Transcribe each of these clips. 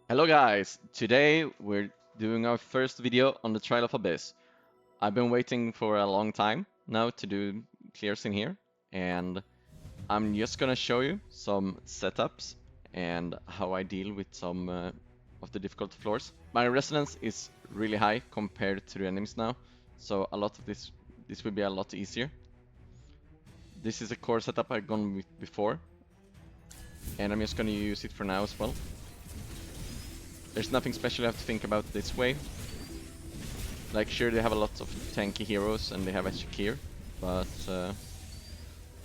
Hello guys, today we're doing our first video on the Trial of Abyss. I've been waiting for a long time now to do clears in here, and I'm just gonna show you some setups and how I deal with some of the difficult floors. My resonance is really high compared to the enemies now, so a lot of this will be a lot easier. This is a core setup I've gone with before, and I'm just gonna use it for now as well. There's nothing special you have to think about this wave. Like, sure, they have a lot of tanky heroes and they have a Shakir, but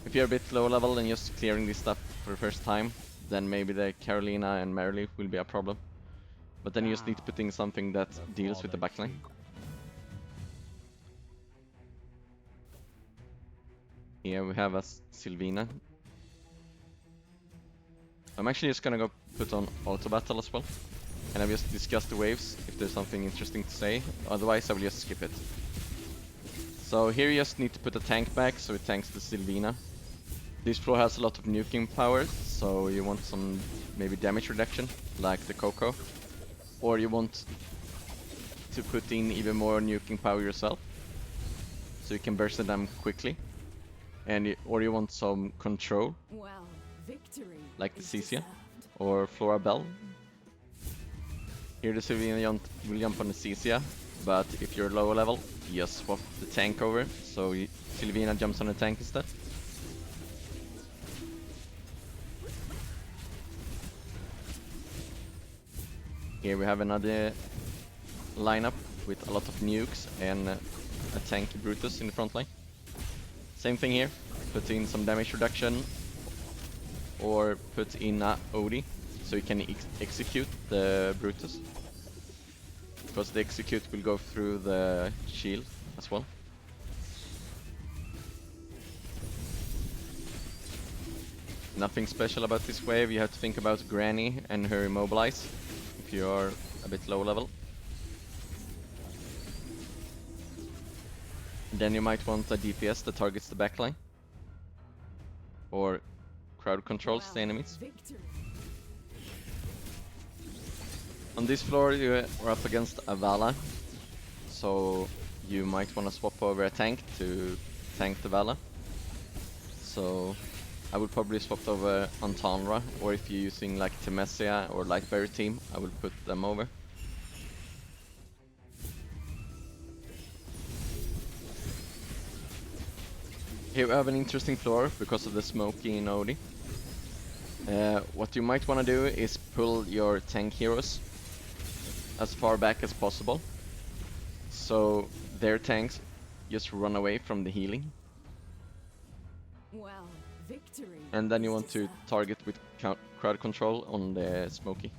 if you're a bit low level and just clearing this stuff for the first time, then maybe the Carolina and Merrily will be a problem. But then you just need to put in something that deals with the backline. Here we have a Sylvina. I'm actually just gonna go put on auto battle as well. And I've just discussed the waves if there's something interesting to say, otherwise I will just skip it. So here you just need to put a tank back so it tanks the Sylvina. This floor has a lot of nuking power, so you want some maybe damage reduction, like the Coco. Or you want to put in even more nuking power yourself, so you can burst them quickly. Or you want some control, like the Cecia or Flora Bell. Here the Sylvina will jump on the Cecia, but if you're lower level, you just swap the tank over, so Sylvina jumps on the tank instead. Here we have another lineup with a lot of nukes and a tanky Brutus in the front line. Same thing here, put in some damage reduction or put in a Odie so you can execute the Brutus. Because the execute will go through the shield as well. Nothing special about this wave, you have to think about Granny and her immobilize if you are a bit low level. Then you might want a DPS that targets the backline. Or crowd controls the enemies. On this floor you are up against a Vala, so you might want to swap over a tank to tank the Vala. So I would probably swap over Antanra, or if you're using like Temesia or Lightberry team, I would put them over. Here we have an interesting floor because of the smoky in Odie. What you might want to do is pull your tank heroes as far back as possible, so their tanks just run away from the healing. And then you want to target with crowd control on the smoky.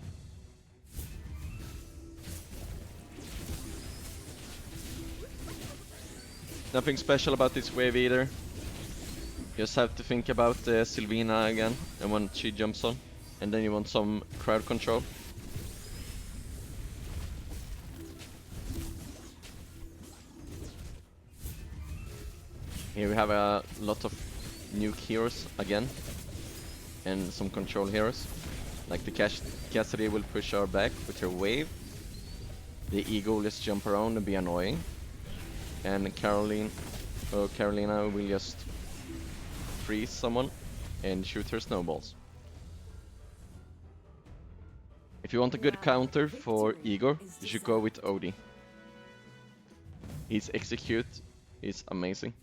Nothing special about this wave either. Just have to think about Sylvina again and when she jumps on, and then you want some crowd control. Here we have a lot of nuke heroes again, and some control heroes. Like the Cassidy will push our back with her wave. The Eagle will just jump around and be annoying. And Carolina will just freeze someone and shoot her snowballs. If you want a good counter for Igor, you should go with Odie. His execute is amazing.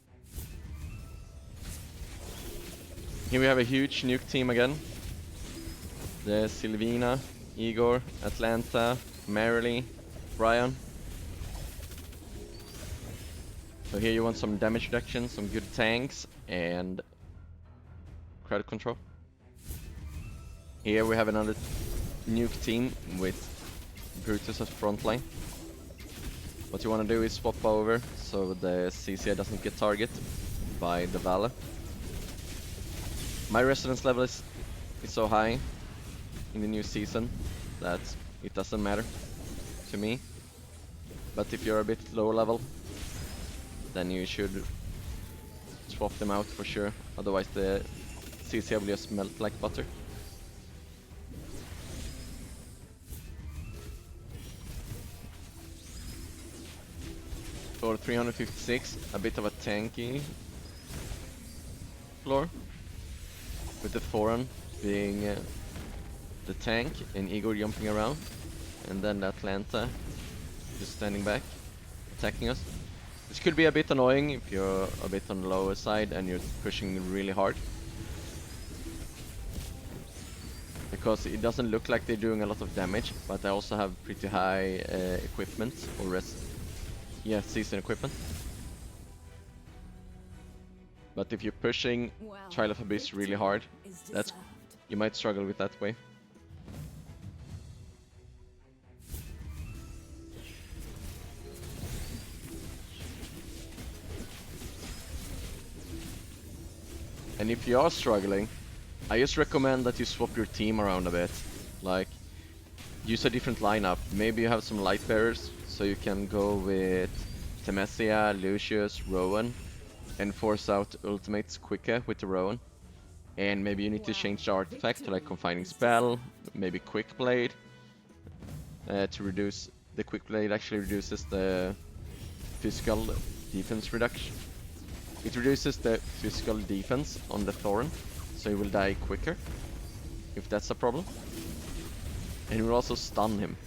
Here we have a huge nuke team again. The Sylvina, Igor, Atlanta, Merrily, Brian. So here you want some damage reduction, some good tanks, and crowd control. Here we have another nuke team with Brutus as frontline. What you want to do is swap over so the CCA doesn't get targeted by the Vala. My resonance level is so high in the new season that it doesn't matter to me. But if you're a bit lower level, then you should swap them out for sure. Otherwise the CCA will just melt like butter. For 356, a bit of a tanky floor, with the Thoran being the tank and Igor jumping around, and then the Atlanta just standing back, attacking us. This could be a bit annoying if you're a bit on the lower side and you're pushing really hard, because it doesn't look like they're doing a lot of damage, but they also have pretty high equipment or season equipment. But if you're pushing Trial of Abyss really hard, you might struggle with that wave. And if you are struggling, I just recommend that you swap your team around a bit. Like, use a different lineup. Maybe you have some light bearers, so you can go with Temesia, Lucius, Rowan, and force out ultimates quicker with the Rowan. And maybe you need to change the artifact to like Confining Spell, maybe Quick Blade, to reduce... The Quick Blade actually reduces the physical defense reduction. It reduces the physical defense on the Thoran, so he will die quicker, if that's a problem. And it will also stun him.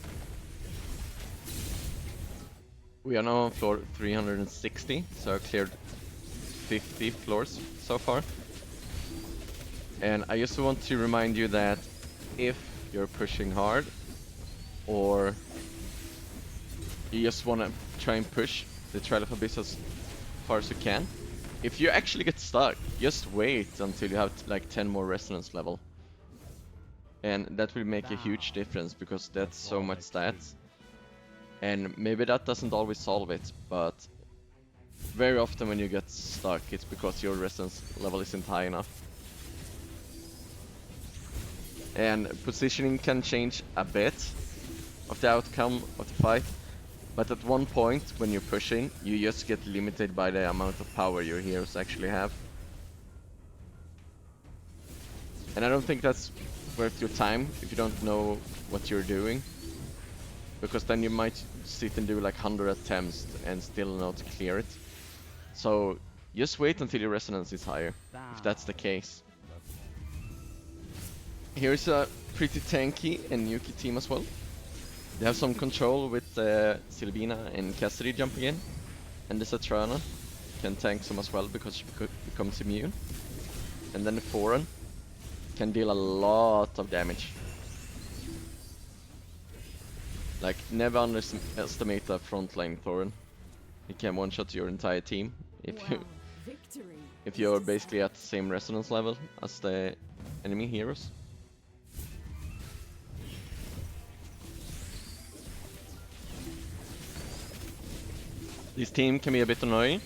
We are now on floor 360, so I cleared 50 floors so far. And I just want to remind you that if you're pushing hard, or you just want to try and push the Trial of Abyss as far as you can, if you actually get stuck, just wait until you have like 10 more resonance level. And that will make a huge difference, because that's so much stats. And maybe that doesn't always solve it, but very often when you get stuck, it's because your resonance level isn't high enough. And positioning can change a bit of the outcome of the fight. But at one point, when you're pushing, you just get limited by the amount of power your heroes actually have. And I don't think that's worth your time if you don't know what you're doing. Because then you might sit and do like 100 attempts and still not clear it. So just wait until your resonance is higher, if that's the case. Here's a pretty tanky and nuky team as well. They have some control with Sylvina and Cassidy jumping in, and the Satrana can tank some as well because she becomes immune. And then the Thoran can deal a lot of damage. Like, never underestimate the frontline Thoran. He can one-shot your entire team if you're basically at the same resonance level as the enemy heroes. This team can be a bit annoying.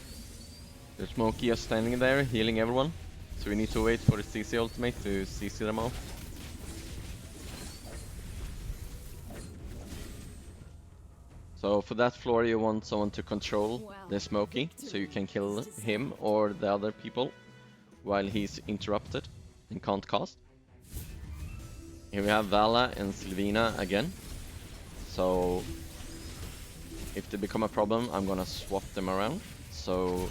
There's Smokey just standing there, healing everyone. So we need to wait for the CC ultimate to CC them all. So for that floor you want someone to control the Smokey, so you can kill him or the other people while he's interrupted and can't cast. Here we have Vala and Sylvina again. So if they become a problem, I'm gonna swap them around, so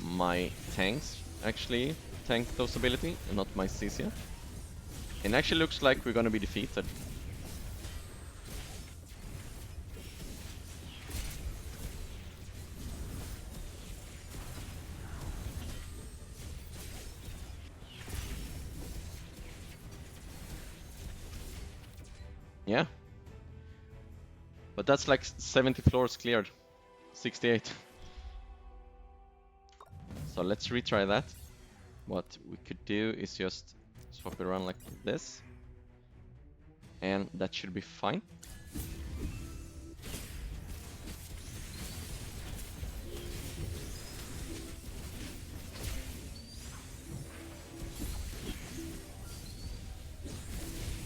my tanks actually tank those ability and not my CC. It actually looks like we're gonna be defeated. Yeah. But that's like 70 floors cleared. 68. So let's retry that. What we could do is just swap it around like this. And that should be fine.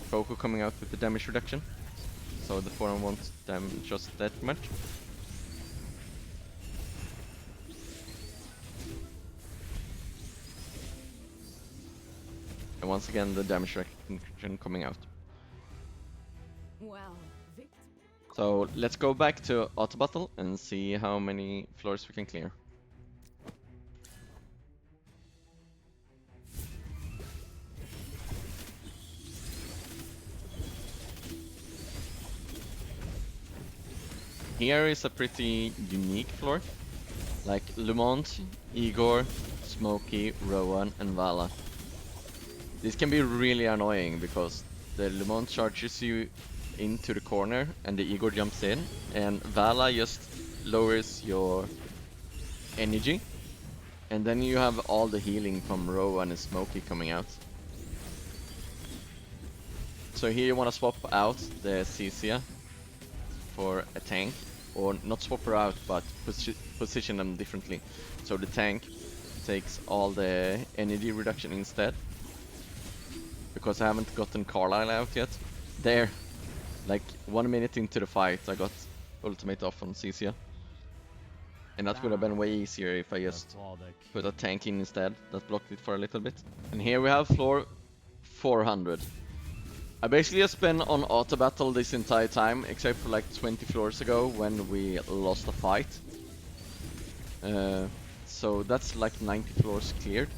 Coco coming out with the damage reduction. So the Thoran won't damage us that much. And once again the damage reduction coming out. Well, So let's go back to auto battle and see how many floors we can clear. Here is a pretty unique floor, like Lemont, Igor, Smokey, Rowan, and Vala. This can be really annoying because the Lemont charges you into the corner and the Igor jumps in, and Vala just lowers your energy, and then you have all the healing from Rowan and Smokey coming out. So here you want to swap out the Cecia for a tank, or not swap her out, but position them differently. So the tank takes all the energy reduction instead. Because I haven't gotten Carlisle out yet. There, like 1 minute into the fight, I got ultimate off on Cecia. And that would have been way easier if I just put a tank in instead. That blocked it for a little bit. And here we have floor 400. I basically just been on auto battle this entire time, except for like 20 floors ago when we lost a fight. So that's like 90 floors cleared.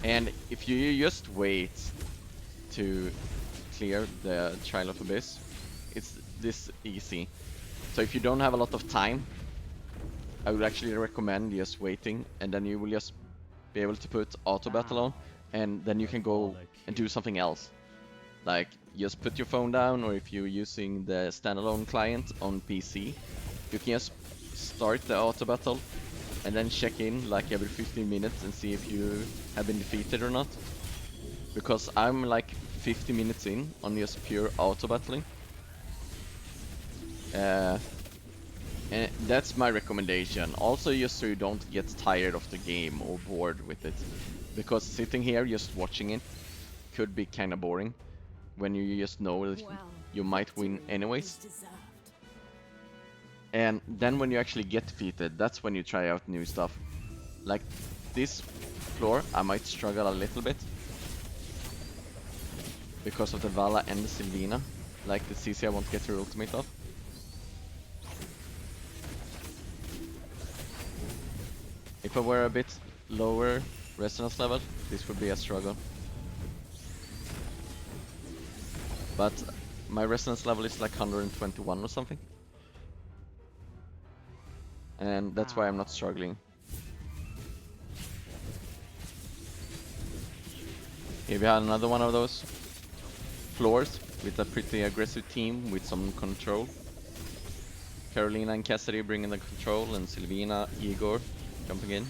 And if you just wait to clear the Trial of Abyss, it's this easy. So if you don't have a lot of time, I would actually recommend just waiting, and then you will just be able to put auto battle on, and then you can go and do something else. Like just put your phone down, or if you're using the standalone client on PC, you can just start the auto battle and then check in like every 15 minutes and see if you have been defeated or not. Because I'm like 50 minutes in on just pure auto battling. And that's my recommendation. Also just so you don't get tired of the game or bored with it. Because sitting here just watching it could be kinda boring when you just know that you might win anyways. And then when you actually get defeated, that's when you try out new stuff. Like this floor, I might struggle a little bit. Because of the Vala and the Sylvina. Like the CC I won't get her ultimate off. If I were a bit lower resonance level, this would be a struggle. But my resonance level is like 121 or something. And that's why I'm not struggling. Here we have another one of those floors with a pretty aggressive team with some control. Carolina and Cassidy bringing the control, and Sylvina, Igor jumping in.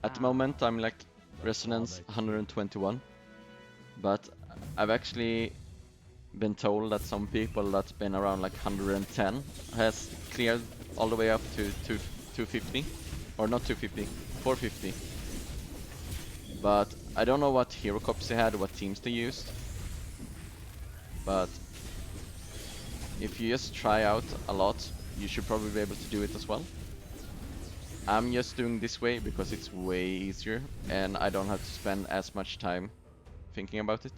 At the moment I'm like resonance 121, but I've actually been told that some people that's been around like 110 has cleared all the way up to 250, or not 250, 450. But I don't know what hero copies they had, what teams they used. But if you just try out a lot, you should probably be able to do it as well. I'm just doing this way because it's way easier and I don't have to spend as much time thinking about it.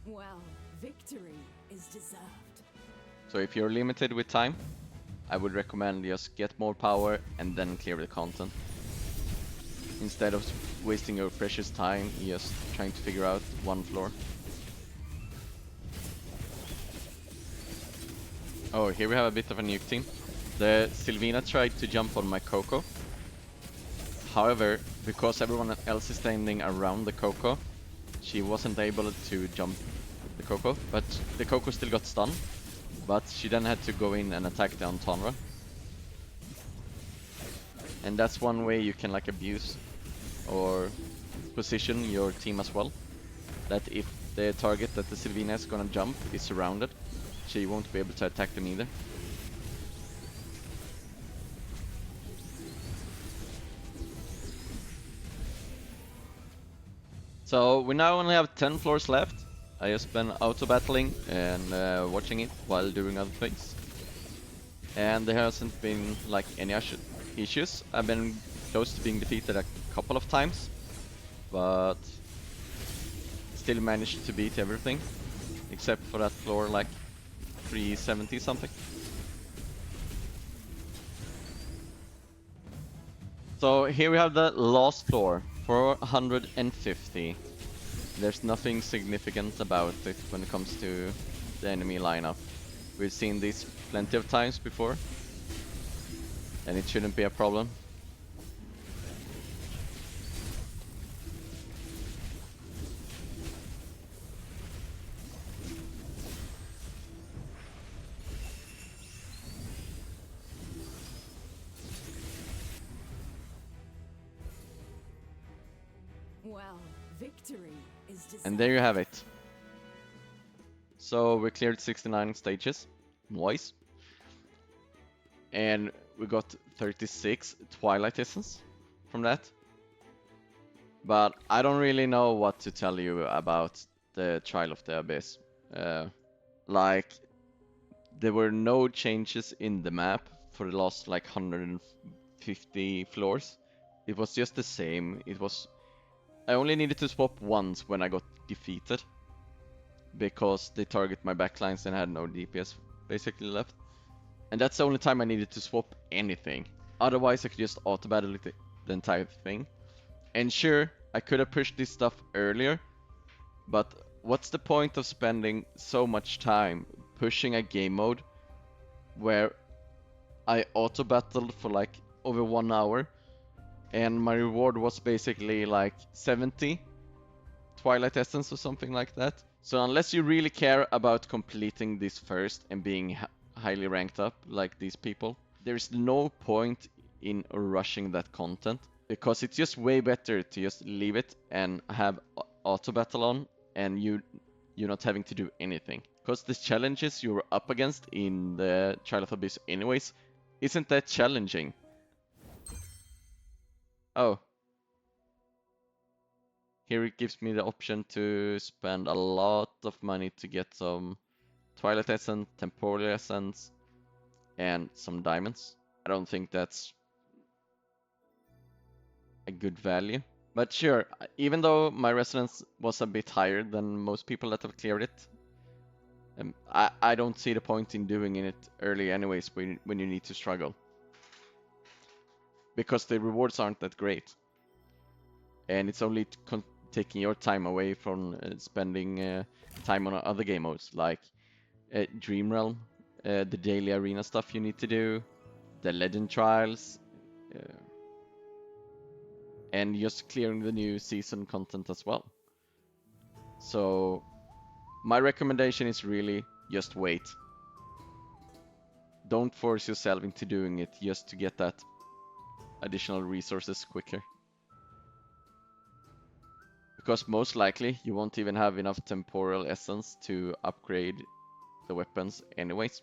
Well, victory is deserved. So if you're limited with time, I would recommend just get more power and then clear the content. Instead of wasting your precious time just trying to figure out one floor. Oh, here we have a bit of a nuke team. The Sylvina tried to jump on my Coco. However, because everyone else is standing around the Coco, she wasn't able to jump the Coco, but the Coco still got stunned. But she then had to go in and attack the Antonra. And that's one way you can like abuse or position your team as well. That if the target that the Sylvina is gonna jump is surrounded, she won't be able to attack them either. So we now only have 10 floors left. I just been auto battling and watching it while doing other things. And there hasn't been like any issues. I've been close to being defeated a couple of times. but still managed to beat everything, except for that floor like 370 something. So here we have the last floor, 450. There's nothing significant about it when it comes to the enemy lineup. We've seen this plenty of times before, and it shouldn't be a problem. Well, victory is desired. And there you have it. So we cleared 69 stages, nice. And we got 36 Twilight Essence from that. But I don't really know what to tell you about the Trial of the Abyss. Like, there were no changes in the map for the last like 150 floors. It was just the same. I only needed to swap once when I got defeated, because they target my backlines and had no DPS basically left. And that's the only time I needed to swap anything. Otherwise I could just auto-battle the entire thing. And sure, I could have pushed this stuff earlier, but what's the point of spending so much time pushing a game mode where I auto-battled for like over 1 hour and my reward was basically like 70 Twilight Essence or something like that. So unless you really care about completing this first and being highly ranked up like these people, there's no point in rushing that content, because it's just way better to just leave it and have auto battle on, and you're not having to do anything. Because the challenges you're up against in the Trial of Abyss anyways isn't that challenging. Oh. Here it gives me the option to spend a lot of money to get some Twilight Essence, Temporal Essence, and some diamonds. I don't think that's a good value. But sure, even though my resonance was a bit higher than most people that have cleared it, I don't see the point in doing it early anyways when you need to struggle. Because the rewards aren't that great. And it's only taking your time away from spending time on other game modes, like Dream Realm, the daily arena stuff you need to do, the legend trials, and just clearing the new season content as well. So my recommendation is really just wait. Don't force yourself into doing it just to get that additional resources quicker. Because most likely you won't even have enough temporal essence to upgrade the weapons anyways.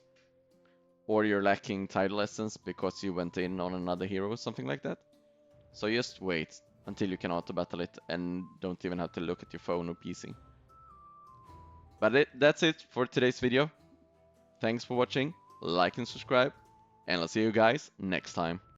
Or you're lacking tidal essence because you went in on another hero or something like that. So just wait until you can auto battle it and don't even have to look at your phone or PC. But that's it for today's video. Thanks for watching, like and subscribe, and I'll see you guys next time.